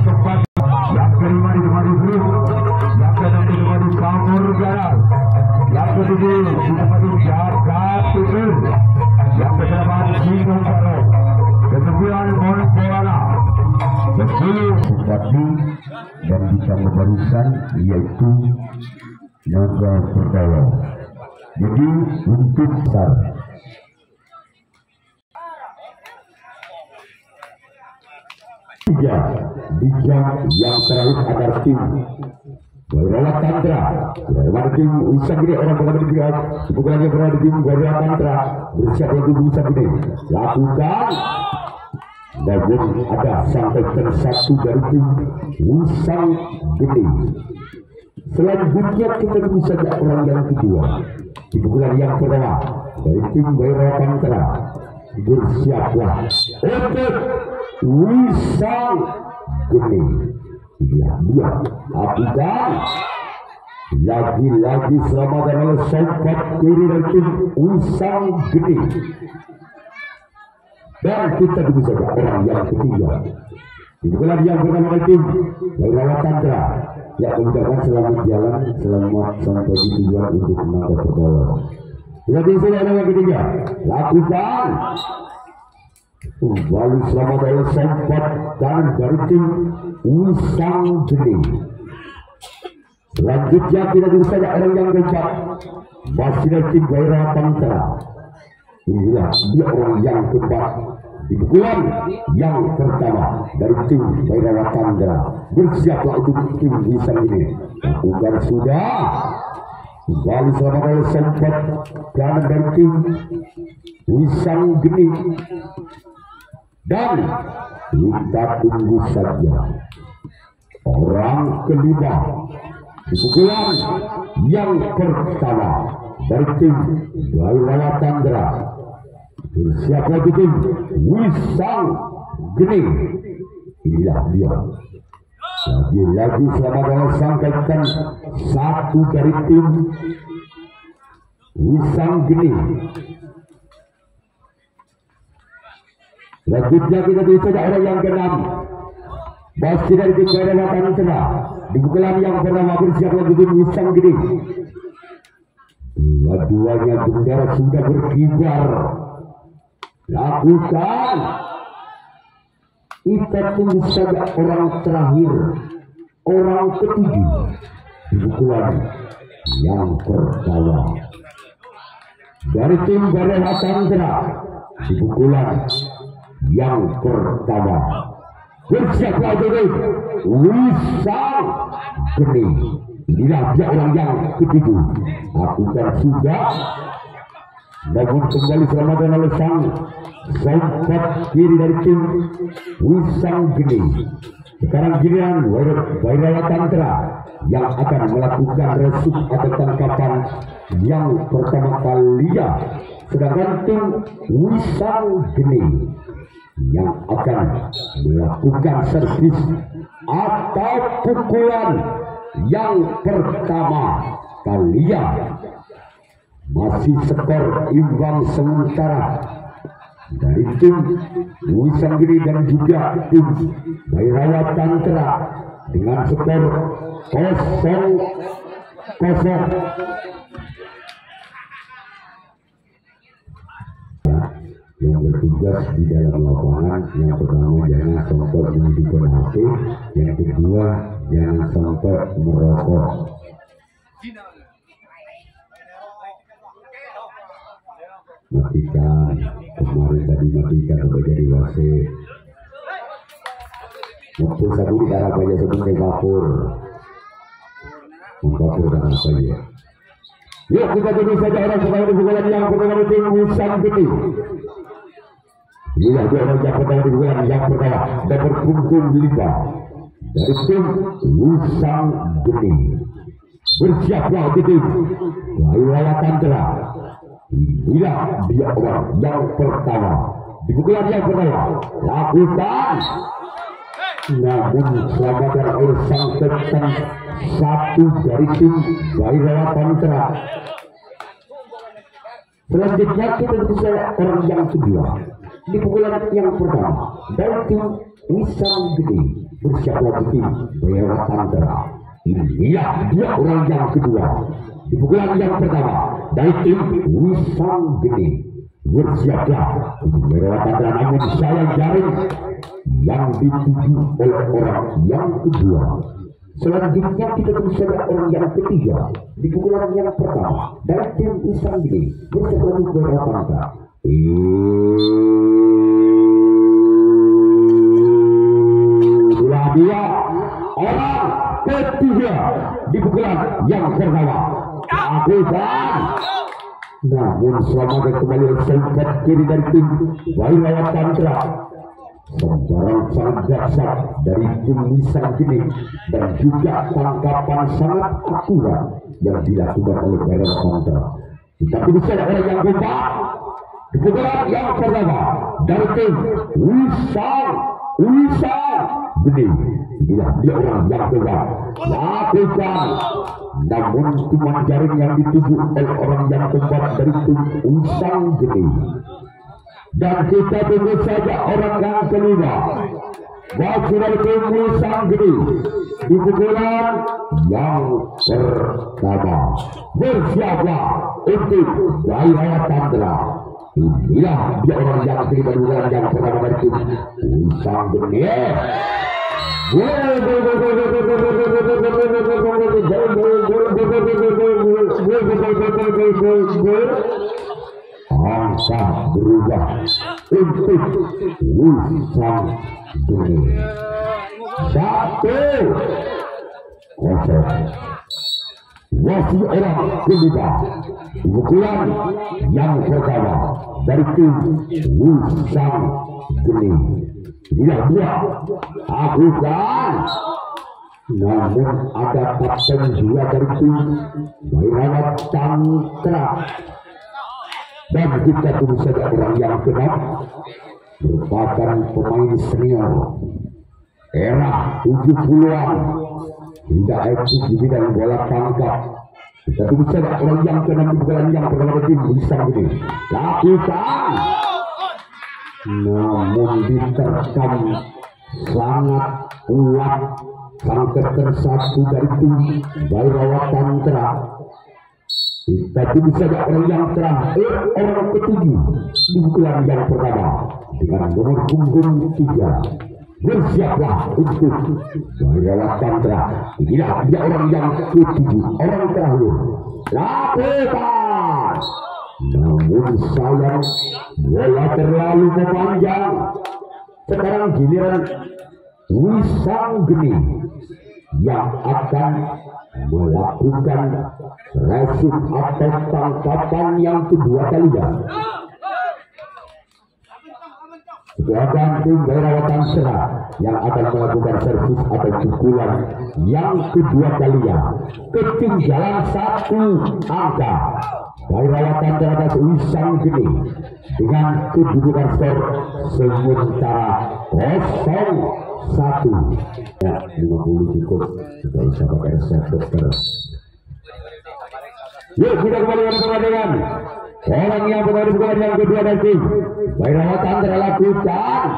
keempat yang kelima ditemani Bro, yang keenam ditemani Kamur Garal, yang ketujuh ditemani Jaga Tutur, yang kedelapan Singo Karo, kesembilan Monpoala, sepuluh Bupati dan bisa memberikan yaitu Naga Perdawa. Jadi untuk besar tiga bijak yang terakhir agar tim Wairawat Tantra lewat tim Usang Gede orang berada di pihak bukannya berada di tim Wairawat Tantra bersiap untuk Usang Gede lakukan namun ada sampai satu dari tim Usang Gede. Selanjutnya kita bisa lihat orang yang kedua di pukulan yang pertama dari tim Wairawat Tantra bersiaplah untuk Usang Gede. Dia apikan lagi-lagi selamat oleh sobat kiri dari tim Usang Gede. Dan kita bisa lihat orang yang ketiga di pukulan yang pertama dari tim Wairawat Tantra. Ya, mengucapkan selamat jalan, selamat sampai di tujuan untuk Naga Perdawa. Kita bisa lihat yang ketiga, lakukan kembali selamat oleh sobat dan dari tim Usang Gede. Selanjutnya kita bisa lihat orang yang keempat masih dari tim Wairawat Tantra. Inilah dia orang yang keempat di pukulan yang pertama dari tim Wairawat Tantra. Bersiaplah untuk tim Usang Gede. Lakukan sudah kembali selamat oleh sobat dan dari tim Usang Gede. Dan kita tunggu saja orang kelima di pukulan yang pertama dari tim Wairawat Tantra. Bersiaplah di tim Usang Gede. Inilah dia. Lagi-lagi selamat oleh sampaikan satu dari tim Usang Gede. Selanjutnya kita bisa ada yang keenam masih dari tim Wairawat Tantra di pukulan yang pertama. Bersiaplah di tim Usang Gede. Dua-duanya bendera sudah berkibar. Lakukan. Kita tunggu saja orang terakhir, orang ketujuh di pukulan yang pertama dari tim Wairawat Tantra di pukulan yang pertama. Bersiaplah dari Usang Gede. Inilah dia orang yang ketujuh. Lakukan sudah. Namun kembali selamat oleh sang sobat kiri dari tim Usang Gede. Sekarang giliran Wairawat Tantra yang akan melakukan resip atau tangkapan yang pertama kali. Sedangkan tim Usang Gede yang akan melakukan servis atau pukulan yang pertama kali. Masih skor imbang sementara dari tim Usang Gede dan juga tim Wairawat Tantra dengan skor 0-0. Yang bertugas di dalam lapangan, yang pertama jangan sampai menghidupkan HP, yang kedua jangan sampai merokok. Matikan, kemarin tadi matikan sampai jadi wasit. Mumpul satu di darah aja sebelum dapur. Mengkapur dan apa ya? Yuk kita tunggu saja orang sebagai pukulan yang pertama di tim Usang Gede. Inilah dia orang yang pertama di pukulan yang pertama dan berkumpul lima dari tim Usang Gede. Bersiaplah di tim Wairawat Tantra. Inilah dia orang yang pertama di pukulan yang pertama. Lakukan. Namun selamatkan oleh sang tetang satu dari tim Wairawat Tantra. Selanjutnya kita bisa orang yang kedua di pukulan yang pertama dari tim Usang Gede. bersiap lagi Bayrawa Tantra. Inilah dia orang yang kedua. Di pukulan yang pertama dari tim Wisang Gede. Bersiaplah Bayrawa Tantra, namun sayang jaring yang dituju oleh orang yang kedua. Selanjutnya kita bisa lihat orang yang ketiga di pukulan yang pertama dari tim Wisang Gede. Bersiaplah Bayrawa Tantra. Itulah dia orang ketiga di pukulan yang pertama. Lakukan. Namun selamat kembali sempat kiri dari tim Bayrawa Tantra. Sembarang sangat dahsyat dari tim Wisang Gede dan juga tangkapan sangat akurat yang dilakukan oleh Bayrawa Tantra. Tapi bisa orang yang keempat di pukulan yang pertama dari tim Wisang Gede. Inilah dia orang yang kedua. Lakukan. Namun cuma jaring yang dituju oleh orang yang keempat dari tim Wisang Gede. Dan kita tunggu saja orang yang kelima. Bagi dari tim Wisang Gede di pukulan yang pertama. Bersiaplah untuk Bayrawa Tantra. Inilah dia orang yang kelima di pukulan yang pertama dari tim Wisang Gede. Angka berubah untuk Wisang Gede. 1-0. Masih orang kelima pukulan yang pertama dari tim Wisang Gede. Inilah dia lakukan. Namun ada kapten juga dari tim Bayrawa Tantra. Dan kita tunggu saja orang yang keenam merupakan pemain senior era 70-an hingga eksis di bidang bola tangkap. Kita tunggu saja orang yang keenam di pukulan yang pertama dari tim Wisang Gede. Lakukan. Namun diterkam sangat kuat sang kapten satu dari tim Bayrawa Tantra. Kita bisa lihat orang yang terakhir, orang ketujuh di pukulan yang pertama dengan nomor punggung 3. Bersiaplah untuk Bayrawa Tantra. Inilah dia orang yang ketujuh, orang terakhir. Lakukan. Namun sayang bola terlalu memanjang. Sekarang giliran Wisang Gede yang akan melakukan resip atau tangkapan yang kedua kalinya. Sedangkan tim Bayrawa Tantra yang akan melakukan servis atau pukulan yang kedua kalinya. Ketinggalan 1 angka. Bayrawa Tantra atas Wisang Gede dengan kedudukan skor sementara 0-1. Ya, 50 cukup. Kita bisa pakai resep dokter. Yuk kita kembali dengan orang yang berada di pukulan yang kedua dari tim Bayrawa Tantra. Lakukan.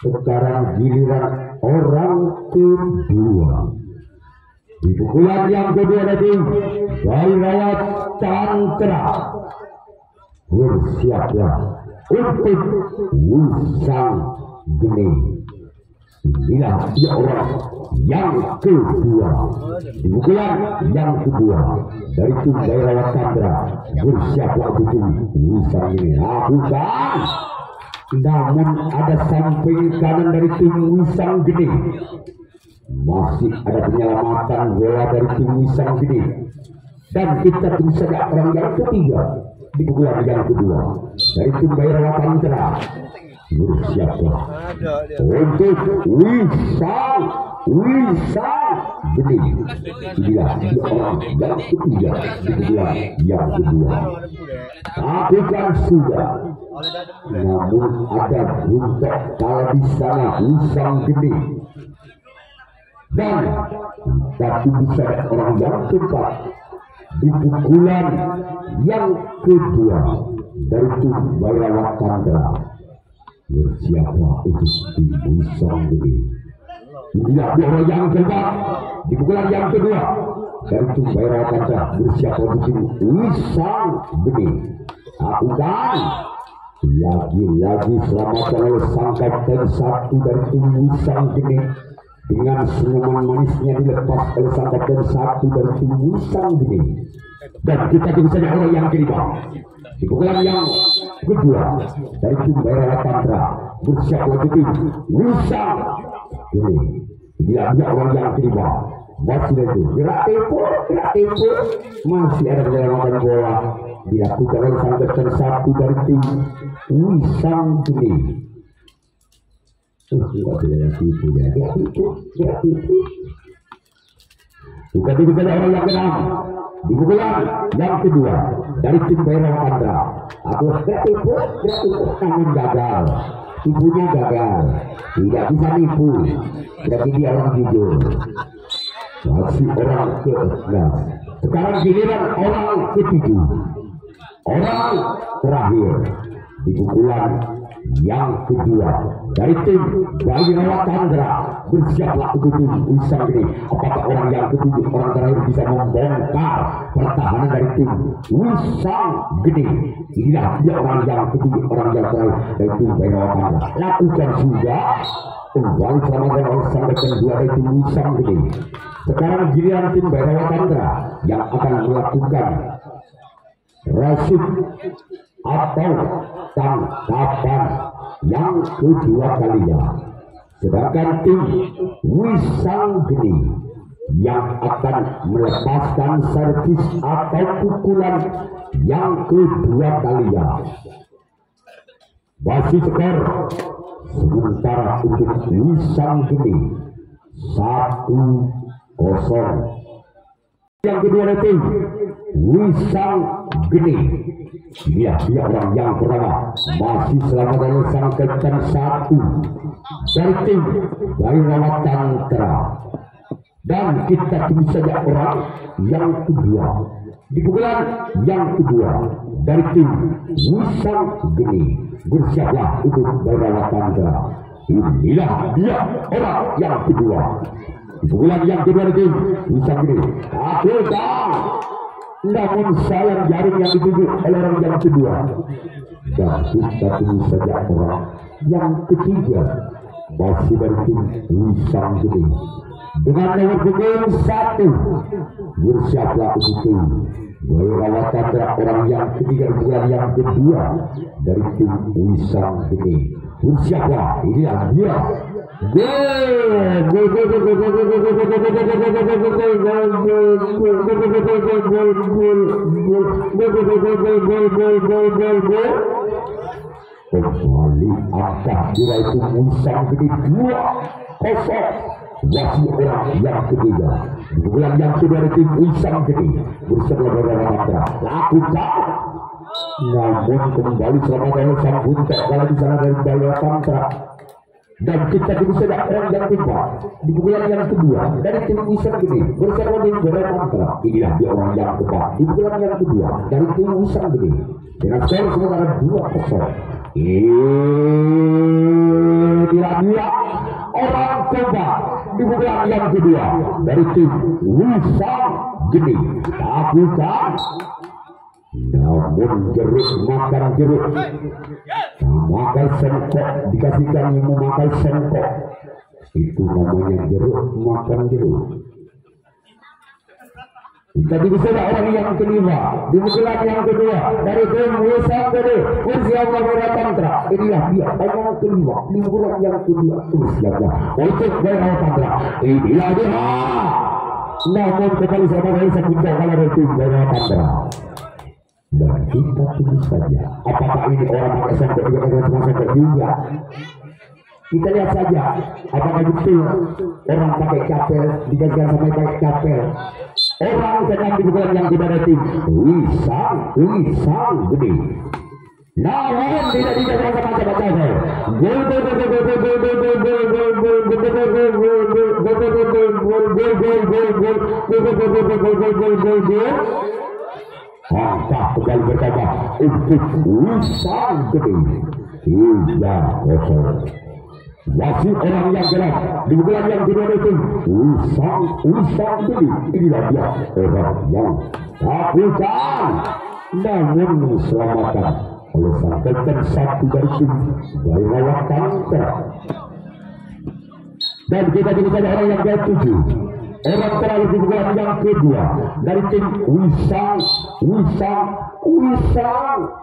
Sekarang giliran orang kedua di pukulan yang kedua dari tim Bayrawa Tantra. Bersiaplah untuk Wisang Gede. Inilah dia orang yang kedua di pukulan yang kedua dari tim Bayrawa Tantra. Bersiaplah untuk Wisang Gede. Lakukan. Namun ada samping kanan dari tim Wisang Gede. Masih ada penyelamatan bola dari tim Wisang Gede. Dan kita bisa lihat orang yang ketiga di pukulan yang kedua dari tim Bayrawa Tantra. Bersiaplah untuk Wisang Gede. Inilah dia orang yang ketiga di pukulan yang kedua. Lakukan sudah. Namun ada buntok kalah di sana Wisang Gede. Dan tapi bisa orang yang keempat di pukulan yang kedua dari tim Bayrawa Tantra. bersiaplah untuk diusang gede. Inilah orang yang kedua di pukulan yang kedua dari tim Bayrawa Kancah bersiaplah untuk diusang gede. Lakukan lagi-lagi selamatkan oleh sang kapten satu dari tim Wisang Gede. Dengan senyuman manisnya dilepas oleh sang kapten satu dari tim Wisang Gede. Dan kita tunggu saja orang yang kedua di pukulan yang kedua dari tim Bayrawa Tantra bersiap untuk tim Wisang Gede. Dia orang yang kedua masih lagi gerak tempo masih ada penyelamatan bola dilakukan oleh sang kapten satu dari tim Wisang Gede. Tidak tidak tipu ya, tidak tipu. Bukan itu saja orang yang keenam di pukulan yang kedua dari tim Bayrawa Tantra. Aku tidak tipu, namun gagal. Tipunya gagal, tidak bisa nipu. Jadi dia orang jujur. Masih orang ke-11. Sekarang giliran orang ke-7. Orang terakhir di pukulan yang kedua dari tim Bayrawa Tantra bersiaplah untuk tim Wisang Gede. Apakah orang yang ketujuh orang terakhir bisa membongkar pertahanan dari tim Wisang Gede? Inilah dia orang yang ketujuh orang yang terakhir dari tim Bayrawa Tantra. Lakukan juga kembali selamatkan oleh sang kapten dua dari tim Wisang Gede. Sekarang giliran tim Bayrawa Tantra yang akan melakukan resip atau tangkapan yang kedua kalinya. Sedangkan tim Wisang Gede yang akan melepaskan servis atau pukulan yang kedua kalinya. Masih skor sementara untuk Wisang Gede 1-0. Yang kedua dari tim Wisang Gede. Dia orang yang pertama masih selamat dari sang kapten satu dari tim Bayrawa Tantra. Dan kita tunggu saja orang yang kedua di pukulan yang kedua dari tim Wisang Gede. Bersiaplah untuk Bayrawa Tantra. Inilah dia orang yang kedua di pukulan yang kedua dari tim Wisang Gede. Aku tahu, namun sayang jaring yang dituju oleh orang yang kedua. Dan kita tunggu saja orang yang ketiga masih dari tim Wisang Gede dengan nomor punggung 1. Bersiaplah untuk tim Bayrawa Tantra orang yang ketiga bulan yang kedua dari tim Wisang Gede. Bersiaplah, inilah dia. Kembali angka nilai itu Wisang Gede 2-0. Masih orang yang ketiga di bulan yang kedua dari tim Wisang Gede bersama Bayrawa Tantra. Lakukan, namun kembali selamat oleh sang buntek kalau di sana dari Bayrawa Tantra. Dan kita tunggu saja orang yang kedua di bulan yang kedua dari tim Wisang Gede bersama dengan Bayrawa Tantra. Inilah dia orang yang kedua di bulan yang kedua dari tim Wisang Gede dengan skor sementara 2-0. Inilah dia orang kedua di bulan yang kedua dari tim Wisang Gede. Lakukan, namun jeruk makan jeruk, memakai sengkok dikasihkan yang memakai sengkok, itu namanya jeruk makan jeruk. Kita bisa orang yang kelima di bulan yang kedua dari tim Wisang Gede bersiaplah Bayrawa Tantra. Inilah dia orang kelima di bulan yang kedua bersiaplah untuk Bayrawa Tantra. Inilah dia. Namun kembali selamat dari sang buntek kalau dari tim Bayrawa Tantra. Dan kita tunggu saja apakah ini orang pakai sengkok juga dengan sengkok juga. Kita lihat saja apakah betul orang pakai capel dikasihkan sampai pakai capel. Orang sedang di bulan yang kedua dari tim Wisang Gede. Namun tidak macam-macam gol. Angka kembali bertambah untuk Wisang Gede 3-0. Wasit orang yang gerak di bulan yang kedua itu Usang Beli. Inilah dia orang yang lakukan namun selamatkan oleh sang kapten satu dari tim Bayrawa Tantra. Dan kita juga ada orang yang ke-7, orang terakhir di bulan yang kedua dari tim Wisang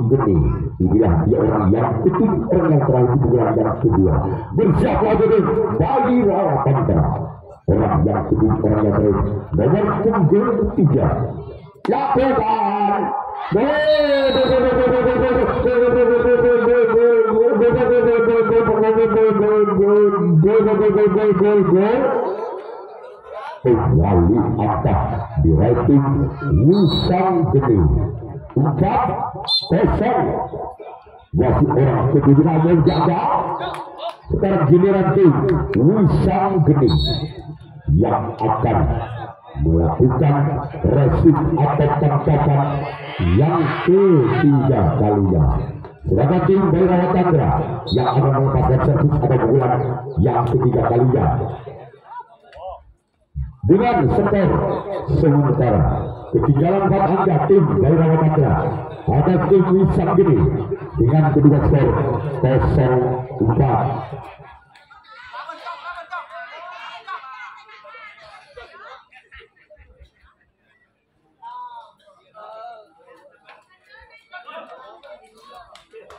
Geni. Inilah dia orang yang ke-7, orang yang terakhir di bulan yang kedua. Bersiaplah jadi Bayrawa Tantra. Orang yang ke-7, orang yang terakhir nomor punggung 3. Lakukan wali atas di rating Wisang Geni 4-0. Wasit orang kedua menjaga. Sekarang giliran tim Wisang Geni yang akan melakukan resip atau tangkapan yang ketiga kalinya. Sedangkan tim Bayrawa Tantra yang akan melepaskan servis atau pukulan yang ketiga kalinya. Dengan skor sementara ketinggalan 4 angka tim Bayrawa Tantra atas tim Wisang Geni dengan kedua skor 0-4.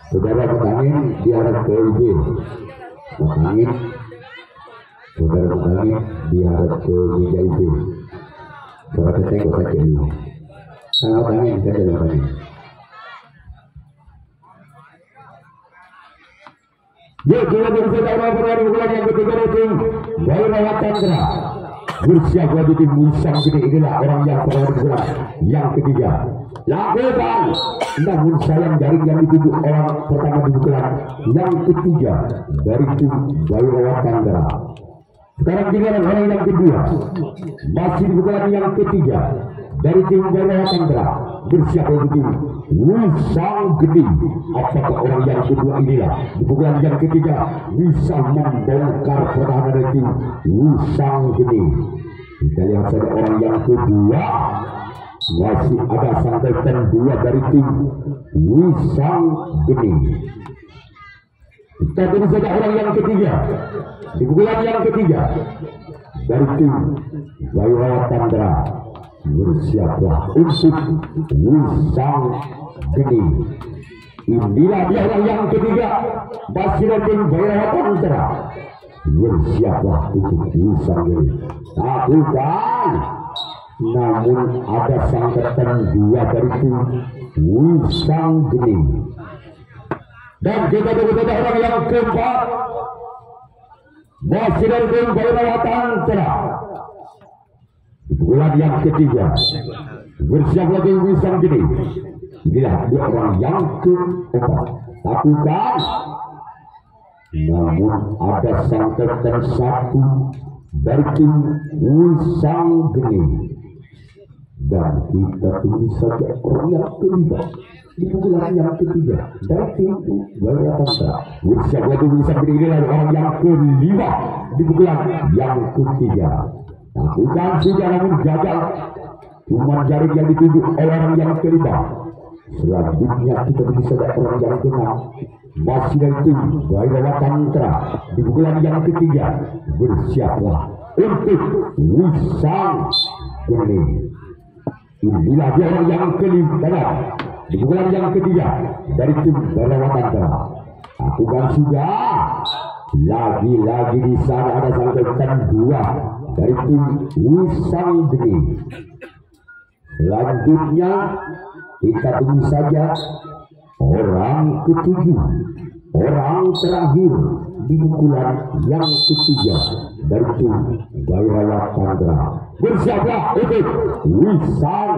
Saudara petangin diharap ke UB, petangin, saudara petangin diharap ke meja UB. Saudara tengok saja dulu. Sangat petangin, saya dalam petangin. Ya, kita bersaudara berada di bulan yang ketiga itu Bayrawa Tantra. Bersiaplah di tim Wisang Geni. Inilah orang yang berada di bulan yang ketiga. Lakukan, namun sayang jaring yang dituju orang pertama di bulan yang ketiga dari tim Bayrawa Tantra. Sekarang giliran orang yang kedua masih di bulan yang ketiga dari tim Bayrawa Tantra. Bersiap untuk tim Wisang Geni. Apakah orang yang kedua inilah di bulan yang ketiga bisa membongkar pertahanan dari tim Wisang Geni? Kita lihat saja orang yang kedua. Masih ada sang kapten 2 dari tim Wisang Geni. Kita tunggu saja orang yang ketiga di bulan yang ketiga dari tim Bayrawa Tantra. Bersiaplah untuk Wisang Geni. Inilah dia orang yang ketiga masih dari tim Bayrawa Tantra. Bersiaplah untuk Wisang Geni. Lakukan, namun ada sang kapten 2 dari tim Wisang Geni. Dan kita tunggu orang yang keempat masih dari tim Bayrawa Tantra. Bulan yang ketiga bersiap lagi Wisang Geni. Inilah dia orang yang keempat. Lakukan, namun ada sang kapten 1 dari tim Wisang Geni. Dan kita tunggu saja orang yang kelima di bulan yang ketiga dari tim Bayrawa Tantra. Bersiap lagi Wisang Geni. Inilah orang yang kelima di bulan yang ketiga. Lakukan sudah namun gagal. Cuma jaring yang dituju oleh orang yang kelima. Selanjutnya kita bisa dapat orang yang keenam masih dari tim Bayrawa Tantra di bulan yang ketiga. Bersiaplah untuk Wisang Geni. Inilah dia orang yang kelima di bulan yang ketiga dari tim Bayrawa Tantra. Lakukan sudah. Lagi-lagi di sana ada sang kapten 2 dari tim Wisang Geni. Selanjutnya kita tunggu saja orang ketujuh, orang terakhir di bulan yang ketiga dari tim Bayrawa Tantra. Bersiaplah untuk Wisang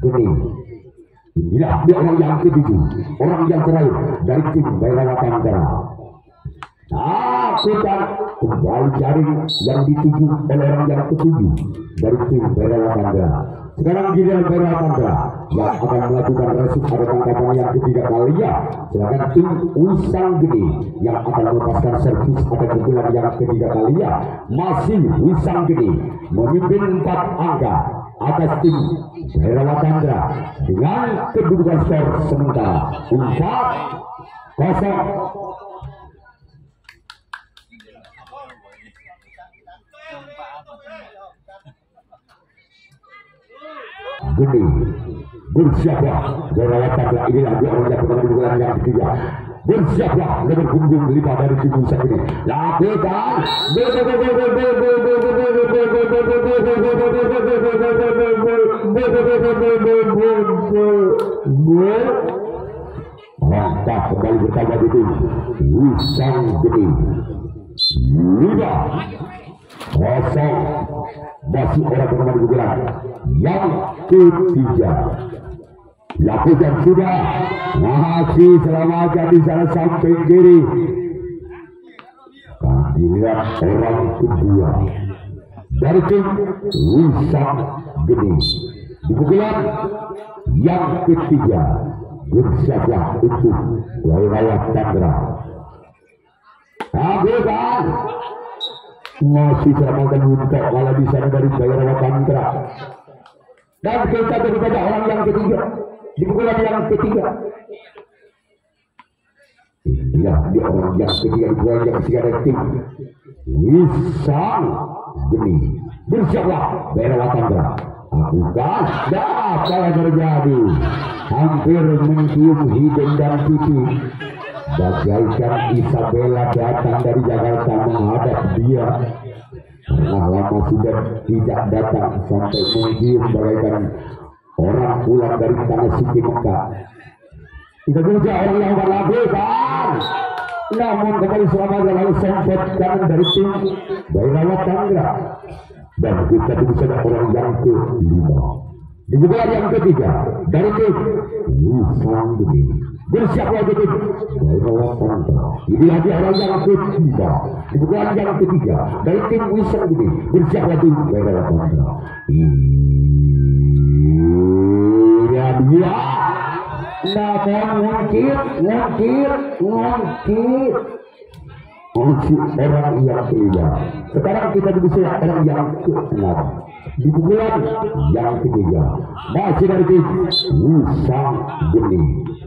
Geni. Inilah dia orang yang ketujuh, orang yang terakhir dari tim Bayrawa Tantra. Kita kembali jaring yang dituju oleh orang yang ketujuh dari tim Bayrawa Tantra. Sekarang giliran Bayrawa Tantra yang akan melakukan resip pada tangkapan yang ketiga kalinya. Sedangkan tim Wisang Gede yang akan melepaskan servis pada pukulan yang ketiga kalinya. Masih Wisang Gede memimpin 4 angka atas tim Bhairawa Chandra dengan kedudukan skor sementara 4-0. Gede bersiaplah Bhairawa Chandra, inilah dia orang yang pertama di bulan yang ketiga. Bersiaplah nomor punggung 5 dari tim Wisang Gede. Lakukan langkah kembali bertambah di tim Wisang Gede 5-0. Masih orang pertama di bulan yang ketiga. Lakukan sudah, masih selamatkan di sana samping kiri. Dilihat orang kedua dari tim Wisang Gede di pukulan yang ketiga. Bersiaplah untuk Bhairawa Chandra. Lakukan masih selamatkan untuk malah di sana dari Bhairawa Chandra. Dan kita daripada orang yang ketiga di pukulan yang ketiga. Inilah dia orang yang ketiga di pukulan yang ketiga dari tim Wisang Gede. Bersiaplah Bhairawa Chandra. Lakukan, apa yang terjadi? Hampir mencium hidung dan pipi. Bagaikan Isabella datang dari Jakarta menghadap dia. Karena lama sudah tidak datang sampai mencium bagaikan orang pulang dari tanah suci Mekah. Kita juga orang yang berlabuhan. Namun kembali selamat lalu sempat kanan dari tim Bhairawa Chandra. Dan kita bisa orang yang ke-5 di pukulan yang ketiga dari tim Wisang Gede. Bersiaplah di tim Bhairawa Chandra. Ini lagi orang yang ke-5 di pukulan yang ketiga dari tim Wisang Gede. Bersiaplah tim Bhairawa Chandra. Ini dia. Namun ngungkit masih orang yang ketiga. Sekarang kita bisa orang yang ke-6 di pukulan yang ketiga. Masih dari tim Wisang Gede.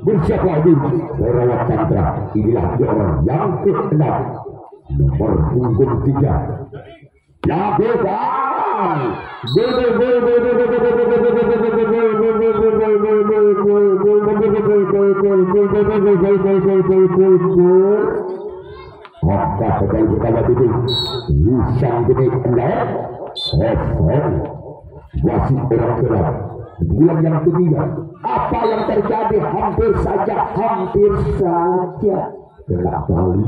Bersiaplah tim Bhairawa Chandra. Inilah dia orang yang ke-6 nomor punggung 3. Lakukan maka sekali pertama itu Wisang Gede 0-0. Masih orang gelap bulan yang ketiga. Apa yang terjadi? Hampir saja gelap kali.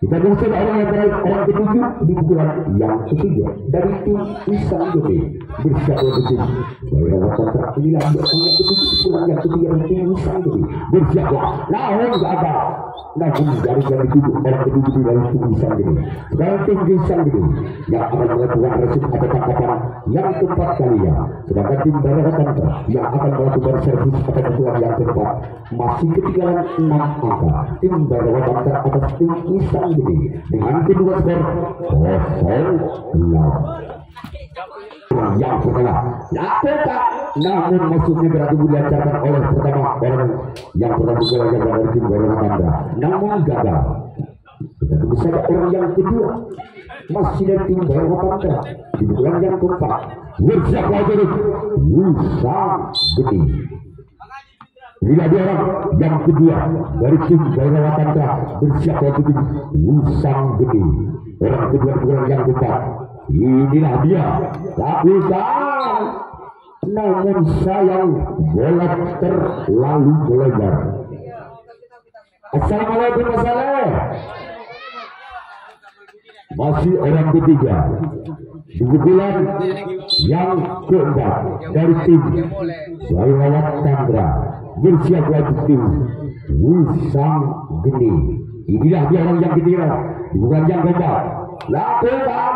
Kita bisa orang yang terakhir, orang ketujuh di pukulan yang ketiga dari tim Wisang Gede. Bersiaplah di tim Bhairawa Chandra. Inilah dia orang yang ketujuh di pukulan yang ketiga dari tim Wisang Gede. Bersiaplah. Namun gagal. Namun dari tujuh orang ketujuh dari tim Wisang Gede. Sekarang tim Wisang Gede yang akan melakukan resip atau tangkapan yang keempat kalinya. Sedangkan tim Bhairawa Chandra yang akan melakukan servis atau pukulan yang keempat. Masih ketinggalan 6 angka. Tim Bhairawa Chandra atas tim Wisang Gede dengan kedua skor 0-0. Yang pertama lakukan, namun maksudnya berarti dilancarkan oleh pertama orang yang pertama yang berada di tim Bhairawa Chandra, namun gagal. Kita bisa orang yang kedua masih dari tim Bhairawa Chandra di pukulan yang keempat. Bersiaplah jadi Wisang Gede. Inilah dia orang yang kedua dari tim Bhairawa Chandra. Bersiaplah tim Wisang Gede. Orang kedua pukulan yang keempat. Inilah dia. Lakukan. Namun sayang bola terlalu melebar. Assalamualaikum warahmatullahi. Masih orang ketiga di pukulan yang keempat dari tim Bhairawa Chandra. Bersiaplah tim Wisang Gede. Inilah dia orang yang ketiga di pukulan yang keempat. Lakukan.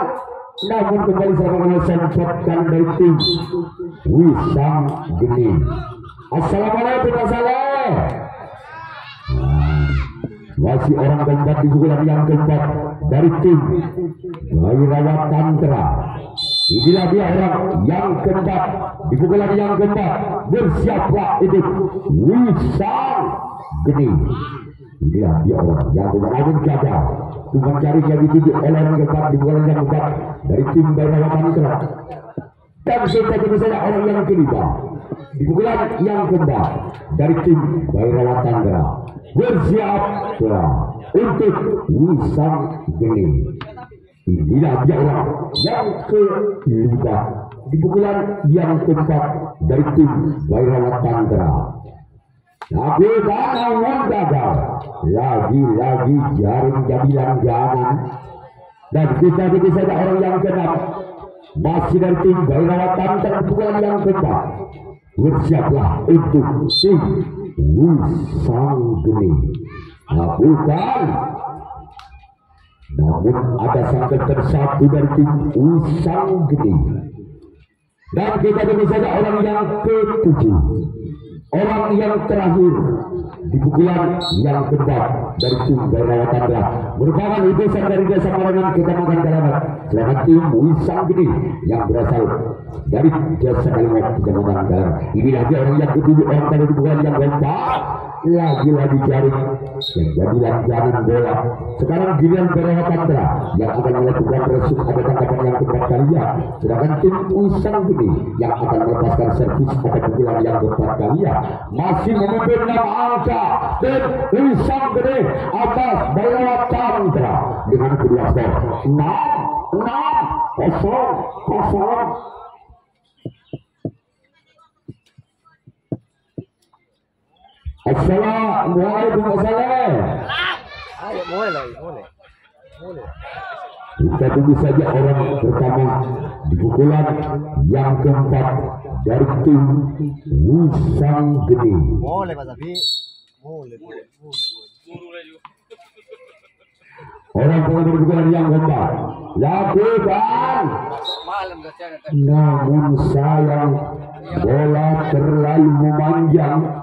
namun kembali serangan semprotkan dari tim Wisang Geni. Assalamualaikum Mas Saleh. Masih orang keempat di pukulan yang keempat dari tim Wirawa Tantra. Inilah dia orang yang keempat di pukulan yang keempat. Bersiaplah itu Wisang Geni. Inilah dia orang yang namun gagal mencari yang dituju oleh orang keempat di pukulan yang keempat dari tim Wirawa Tantra. Dan kita tunggu saja orang yang kelima di pukulan yang keempat dari tim Wirawa Tantra. Bersiaplah untuk Wisang Geni. Inilah dia orang yang kelima di pukulan yang keempat dari tim Wirawa Tantra. Tapi namun gagal. Lagi-lagi jaring jadi langganan. Dan kita tunggu saja orang yang keenam masih dari tim Wirawa Tantra di pukulan yang keempat. Bersiaplah untuk tim Wisang Geni. Bukan, namun ada sangkal tersatu dari tim Wisang Geni. Dan kita tunggu saja orang yang ketujuh, orang yang terakhir di pukulan yang keempat dari tim Wirawa Tantra, merupakan utusan dari desa Marangan Kecamatan Kalimat. Selamat tim Wisang Geni yang berasal dari desa Kalimat Kecamatan Kalimat. Inilah dia orang yang ketujuh, orang tadi di pukulan yang keempat. Lagi-lagi jaring yang jadi langganan bola. Sekarang giliran Wirawa Tantra yang akan melakukan resip pada tangkapan yang keempat kalian. Sedangkan tim Wisang Geni yang akan melepaskan servis pada pukulan yang keempat kalian. Masih memimpin 6 angka tim Wisang Geni atas Wirawa Tantra dengan kedua skor 6-0. Assalamualaikum warahmatullahi. Ayo mulai. Kita tunggu saja orang pertama di pukulan yang keempat dari tim Wisang Geni. Boleh Mas Abi. Boleh. Orang pertama di pukulan yang keempat. Lakukan. Namun sayang bola terlalu memanjang.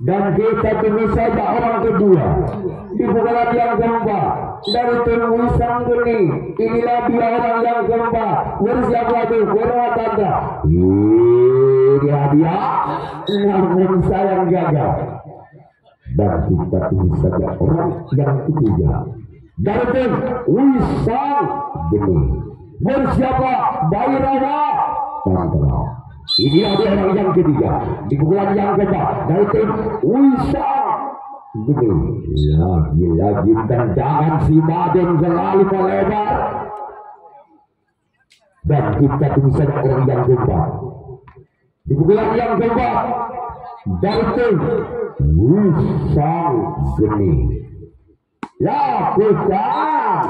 Dan kita tunggu saja orang kedua di pukulan yang keempat dari tim Wisang Geni. Inilah dia orang yang keempat. Bersiaplah tuh Wirawa Tantra. Inilah dia, namun sayang gagal. Dan kita tunggu saja orang yang ketiga dari tim Wisang Geni. Bersiaplah Wirawa Tantra. Ini ada orang yang ketiga di pukulan yang keempat dari tim Wisang Geni. Lagi-lagi tendangan si Maden selalu melebar. Dan kita tunggu saja orang yang keempat di pukulan yang keempat dari tim Wisang Geni. Lakukan.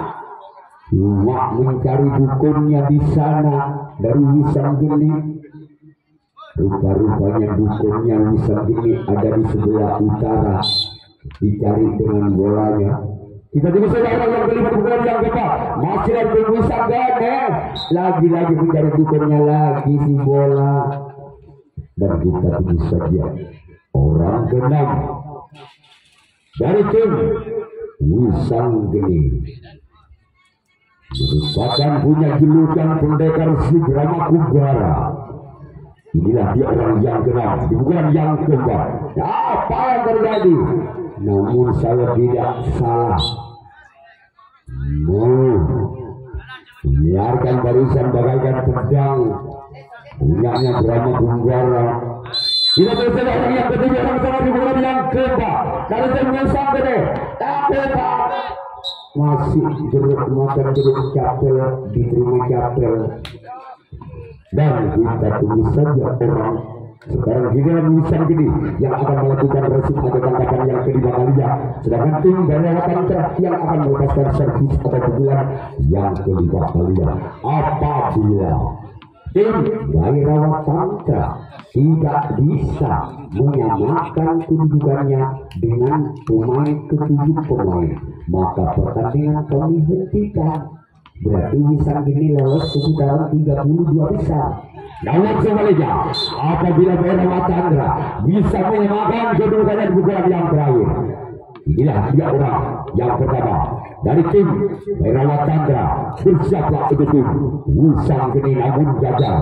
Cuma mencari dukunnya di sana dari Wisang Geni. Rupa-rupanya dukunnya Wisang Geni ada di sebelah utara. Dicari dengan bolanya. Kita tunggu saja orang yang kelima pukulan yang keempat. Masih dari Wisang Geni. Lagi-lagi mencari dukunnya lagi si bola. Dan kita tunggu saja orang keenam dari tim Wisang Geni. Merupakan punya julukan pendekar si Brahma Kumbara. Inilah dia orang yang keenam di pukulan yang keempat. Apa yang terjadi? Namun saya tidak salah. Biarkan barisan bagaikan pedang punyanya Brahma Kumbara. Kita terus orang yang ketiga orang sama di pukulan yang keempat dari tim Wisang Geni. Masih jeruk makan jeruk capel diterima capel. Dan kita tunggu saja orang sekarang giliran Wisang Geni yang akan melakukan resip pada tangkapan yang kelima kalinya. Sedangkan tim Wirawa Tantra yang akan melepaskan servis pada pukulan yang kelima kalinya. Apabila tim Wirawa Tantra tidak bisa menyamakan kedudukannya dengan pemain ketujuh pemain, maka pertandingan kami hentikan. Berarti Wisang ini lolos ke putaran 32 besar. Namun sebaliknya, apabila Bhairawa Chandra bisa menyamakan kedua kali pukulan yang terakhir, inilah dia orang yang pertama dari tim Bhairawa Chandra. Bersiaplah untuk tim Wisang ini namun gagal.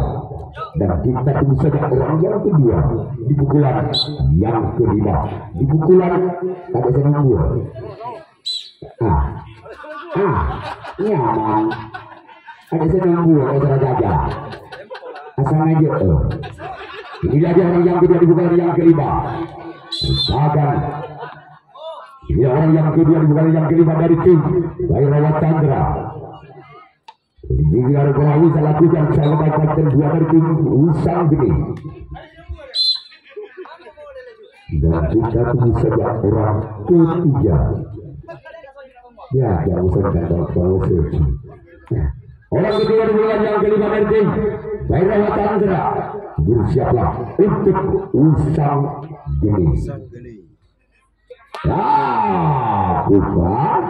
Dan kita tunggu saja orang yang kedua di pukulan yang kelima. Di pukulan ada senang buah. Nyaman. Ada senang buah antara gajah. Asal aja inilah dia orang yang kedua di pukulan yang kelima. Misalkan ini orang yang kedua di pukulan yang kelima dari tim Bhairawa Chandra. Ini harus berlalu salah lakukan saya mendapatkan dua dari tim Wisang Geni. Dan kita tunggu saja orang ketiga. Ya, jangan usah kandang proses. Orang ketiga di bulan yang kelima dari tim Bhairawa Chandra. Bersiaplah untuk Wisang Geni. Bukan.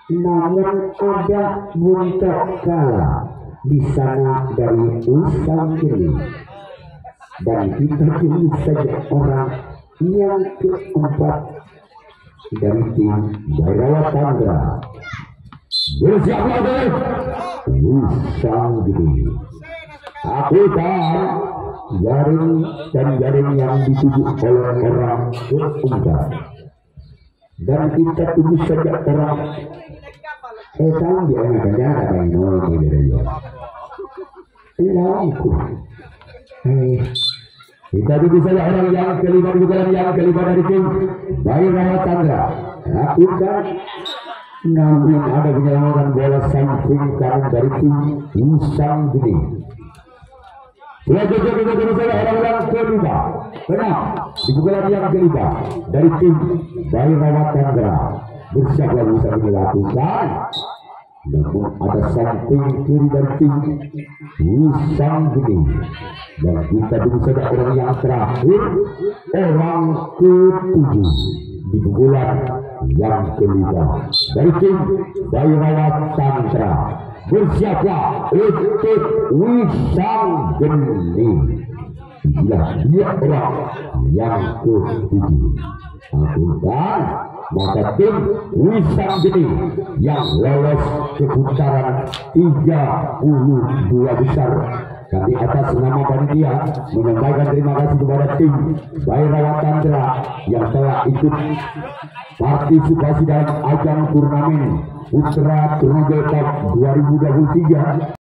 Namun ada buntut kala di sana dari Wisang Geni. Dan kita tunggu saja orang yang keempat dari tim Bhairawa Chandra. Bersiaplah dari Wisang Geni. Akukan jaring dan jaring yang dituju oleh orang keempat. Dan kita tunggu saja orang tahu dia akan jaga apa ini bedanya. Laku. Kita tunggu saja orang yang kelima di bulan yang kelima dari tim Bhairawa Chandra. Lakukan. Namun ada penyelamatan bola samping kanan dari tim Wisang Geni. Selanjutnya kita tunggu saja orang yang kelima. Benar, di pukulan yang kelima dari tim Bhairawa Chandra. Bersiaplah bisa dilakukan. Namun ada samping kiri dari tim Wisang Geni. Dan kita tunggu saja orang yang terakhir, orang ke-7 di pukulan yang kelima dari tim Bhairawa Chandra. Bersiaplah untuk Wisang Geni. Inilah dia orang yang ke-7. Akukan maka tim Wisang Geni yang lolos ke putaran 32 besar. Kami atas nama panitia menyampaikan terima kasih kepada tim Bhairawa Chandra yang telah ikut partisipasi dalam ajang turnamen Putra Turnamen Cup 2023.